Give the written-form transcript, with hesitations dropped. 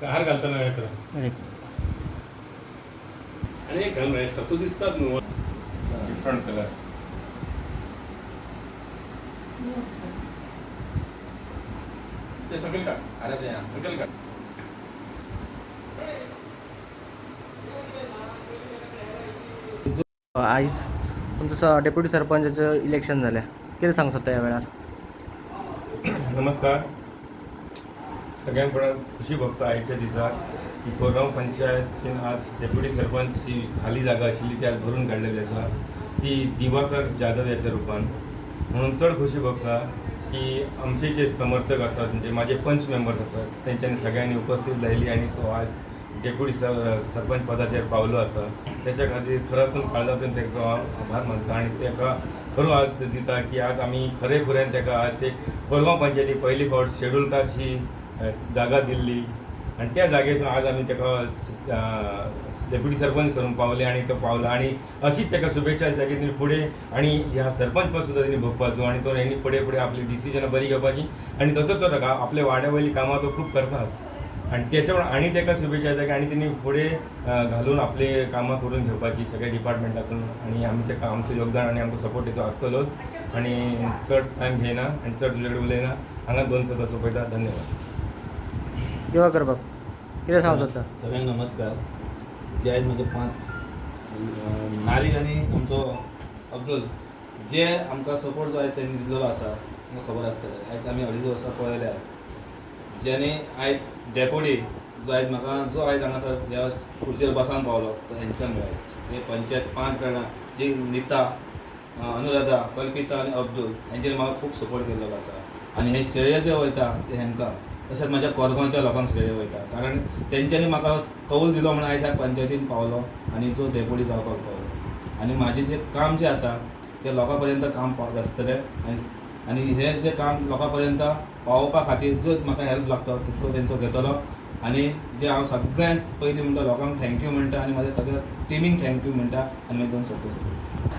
हार घालताना हे करा आणि एक घालून एक्स्ट्रा तो दिसतात ना डिफरंट कलर. ते सगळे का अरे ते सगळे का आयज तुमचं डेप्युटी सरपंचाचं इलेक्शन झालं किती सांगू शकता या वेळार? नमस्कार. सगळ्यांक खुशी भोगता आयच्या दिसा की कोरगांव पंचायतीन आज डेप्युटी सरपंचची खाली जागा आशिल्ली ती आज भरून काडलेली आसा, ती दिवाकर जाधव याच्या रूपान. म्हणून चड खुशी भोगता की आमचे जे समर्थक आसात म्हणजे माझे पंच मेंबर्स आसात तेंच्यांनी सगळ्यांनी उपस्थित राहिली आणि तो आज डेप्युटी सरपंच पदाचेर पावलो आसा. त्याच्या खातीर खरोच काळजांतल्यान तेचो हांव आभार मानता आणि तेका खरो आज दिता की आज आमी खरे खुऱ्यान तेका आज एक कोरगांव पंचायती पयली फावट शेड्यूल कास्टची जागा दिल्ली आणि त्या जागेसून आज आमी तेका डेप्युटी सरपंच करून पावले आणि तो पावला आणि अशीच तेका शुभेच्छा दिता की तेणी फुडें आणि ह्या सरपंच पद सुद्दां तेणी भोगपाचो आणि तो हेणी फुडें फुडें आपली डिसिजनां बरी घेवपाची आणि तसोच तो आपल्या वाड्या वयली कामां तो खूब करता आणि त्याच्यावर आणि तेका शुभेच्छा दिता की आणि तेणी फुडें घालून आपले कामां करून घेवपाची सगळ्या डिपार्टमेंटासून आणि आमी तेका आमचो योगदान आणि आमचो सपोर्ट तेचो आसतलोच आणि चड टायम घेयना आणि चड तुजे कडेन उलयना. हांगा 2 सदस्य सोंपयता. धन्यवाद. दिवाकर बाब कितें सांगू शकता? सगळ्यांक नमस्कार. जे आयज म्हजे 5 नारीक आनी आमचो अब्दुल जे आमकां सपोर्ट जो आयज तेणी दिल्लो आसा म्हाका खबर आसतलें. आयज आमी 2.5 वर्सां पळयल्यार जेणे आयज डेप्युटी जो आयज म्हाका जो आयज हांगासर ह्या खुर्चेर बसान पावलो तो हेंच्यान मेळ्ळा. हे पंचायत 5 जाणां जी नीता, अनुराधा, कल्पिता आनी अब्दुल हेंचेर म्हाका खूब सपोर्ट केल्लो आसा आनी हे श्रेय जे वयता ते हेंकां तशेंच म्हाज्या कोरगांवच्या लोकांक श्रेय वयता कारण तेंच्यांनी म्हाका कौल दिलो म्हणून आयज ह्या पंचायतीन पावलो आनी जो डेप्युटी जावपाक पावलो आनी म्हाजें जें काम जें आसा तें लोकां पर्यंत काम आसतलें आनी हें जें काम लोकां पर्यंत पावोवपा खातीर जो म्हाका हेल्प लागता तितको तेंचो घेतलो आनी जे हांव सगळ्यांत पयलीं म्हणटा लोकांक थँक्यू म्हणटा आनी म्हाज्या सगळ्या टिमीक थँक्यू म्हणटा आनी मागीर 2 शब्द